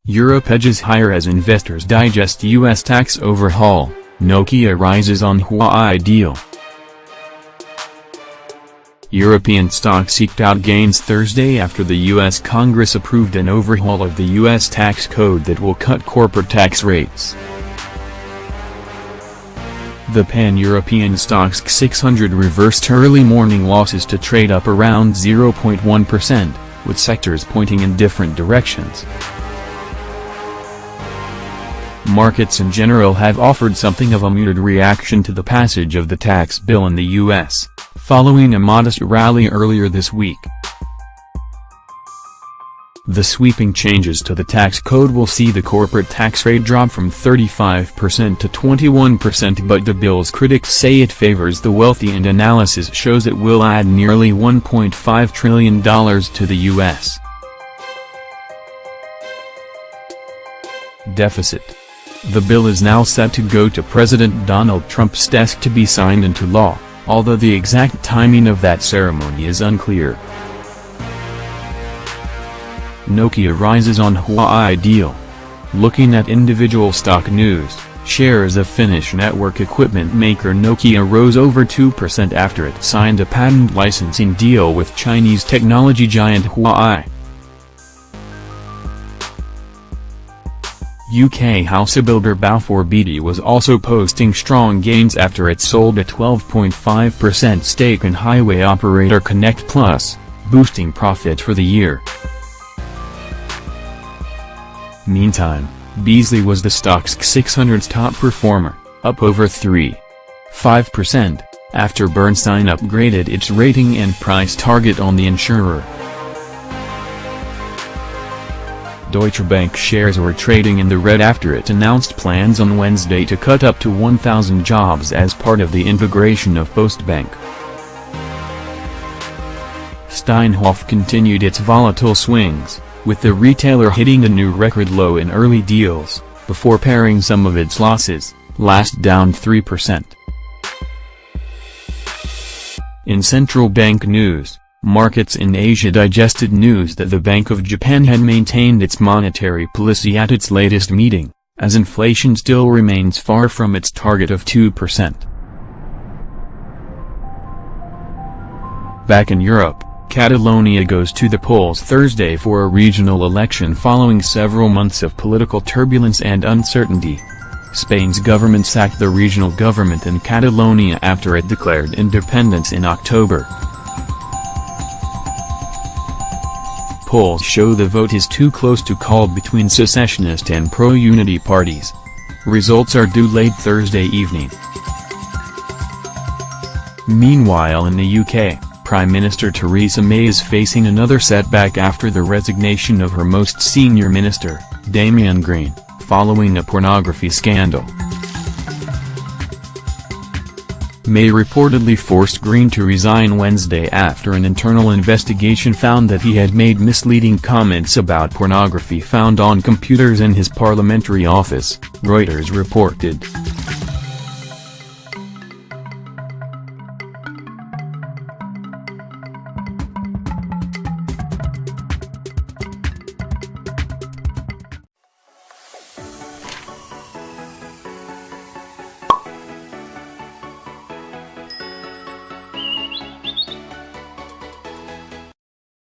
Europe edges higher as investors digest US tax overhaul. Nokia rises on Huawei deal. European stocks eked out gains Thursday after the U.S. Congress approved an overhaul of the U.S. tax code that will cut corporate tax rates. The pan-European Stoxx 600 reversed early morning losses to trade up around 0.1%, with sectors pointing in different directions. Markets in general have offered something of a muted reaction to the passage of the tax bill in the U.S., following a modest rally earlier this week. The sweeping changes to the tax code will see the corporate tax rate drop from 35% to 21%, but the bill's critics say it favors the wealthy and analysis shows it will add nearly $1.5 trillion to the U.S. deficit. The bill is now set to go to President Donald Trump's desk to be signed into law, although the exact timing of that ceremony is unclear. Nokia rises on Huawei deal. Looking at individual stock news, shares of Finnish network equipment maker Nokia rose over 2% after it signed a patent licensing deal with Chinese technology giant Huawei. UK house builder Balfour Beatty was also posting strong gains after it sold a 12.5% stake in highway operator Connect Plus, boosting profit for the year. Meantime, Beazley was the Stoxx 600's top performer, up over 3.5%, after Bernstein upgraded its rating and price target on the insurer. Deutsche Bank shares were trading in the red after it announced plans on Wednesday to cut up to 1,000 jobs as part of the integration of Postbank. Steinhoff continued its volatile swings, with the retailer hitting a new record low in early deals, before paring some of its losses, last down 3%. In central bank news, markets in Asia digested news that the Bank of Japan had maintained its monetary policy at its latest meeting, as inflation still remains far from its target of 2%. Back in Europe, Catalonia goes to the polls Thursday for a regional election following several months of political turbulence and uncertainty. Spain's government sacked the regional government in Catalonia after it declared independence in October. Polls show the vote is too close to call between secessionist and pro-unity parties. Results are due late Thursday evening. Meanwhile in the UK, Prime Minister Theresa May is facing another setback after the resignation of her most senior minister, Damian Green, following a pornography scandal. May reportedly forced Green to resign Wednesday after an internal investigation found that he had made misleading comments about pornography found on computers in his parliamentary office, Reuters reported.